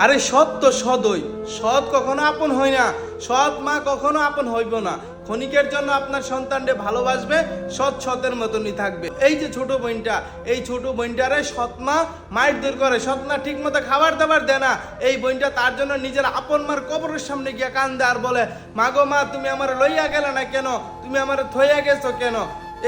আরে সৎ তো সদই, সৎ কখনো আপন হয় না, সৎ মা কখনো আপন হইব না। ক্ষণিকের জন্য আপনার সন্তানকে ভালোবাসবে, সৎ সতের মতনই থাকবে। এই যে ছোট বোনটা, এই ছোট বোনটারে সৎ মা মায়ের দূর করে, সৎ মা ঠিক মতো খাবার দাবার দেয় না। এই বোনটা তার জন্য নিজের আপন মার কবরের সামনে গিয়ে কান্দে আর বলে, মা গো মা, তুমি আমার লইয়া গেলে না কেন, তুমি আমার থইয়া গেছো কেন।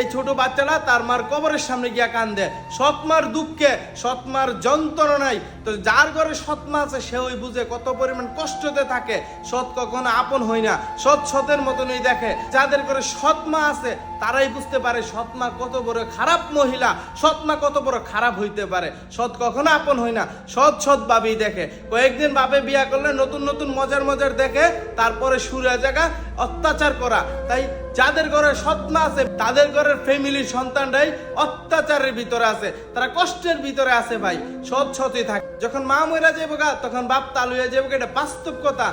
এই ছোট বাচ্চাটা তার মার কবরের সামনে গিয়া কান্দে, সৎমার দুঃখে, সৎমার যন্ত্রণায়। তো যার ঘরে সৎমা আছে সে ওই বুঝে কত পরিমাণ কষ্টতে থাকে। সৎ কখনো আপন হয় না, সৎ সতের মতনই দেখে। যাদের ঘরে সৎমা আছে তারাই বুঝতে পারে সৎমা কত বড় খারাপ মহিলা, সৎমা কত বড় খারাপ হইতে পারে। সৎ কখনো আপন হয় না, সৎ সৎ ভাবেই দেখে। কয়েকদিন বাপে বিয়া করলে নতুন নতুন মজার মজার দেখে, তারপরে সুরে জায়গা অত্যাচার করা। তাই যাদের ঘরে সৎমা আছে তাদের ঘরের ফ্যামিলির সন্তানরাই অত্যাচারের ভিতরে আছে, তারা কষ্টের ভিতরে আছে ভাই। সৎ সতই থাকে। যখন মা মইরা যাবো গা তখন বাপ তালু হয়ে যাবো, এটা বাস্তব কথা।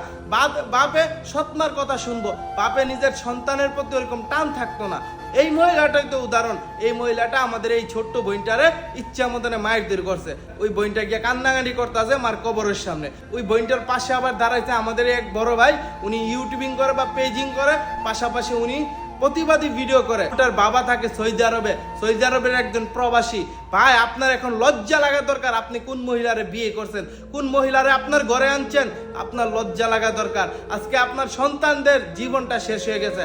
বাপে সৎমার কথা শুনবো, বাপে নিজের সন্তানের প্রতি ওরকম টান থাকতো না। এই মহিলাটাই তো উদাহরণ। এই মহিলাটা আমাদের এই ছোট্ট বোনটারে ইচ্ছা মতনে মায়ের দূর করছে। ওই বোনটা গিয়ে কান্নাকানি করতে আছে মার কবরের সামনে। ওই বোনটার পাশে আবার দাঁড়াইছে আমাদের এক বড় ভাই, উনি ইউটিউবিং করে বা পেজিং করে, পাশাপাশি উনি প্রতিবাদী ভিডিও করে। ওটার বাবা থাকে সৌদি আরবে, সৌদি আরবের একজন প্রবাসী ভাই। আপনার এখন লজ্জা লাগা দরকার, আপনি কোন মহিলারে বিয়ে করছেন, কোন মহিলারে আপনার ঘরে আনছেন। আপনার লজ্জা লাগা দরকার। আজকে আপনার সন্তানদের জীবনটা শেষ হয়ে গেছে।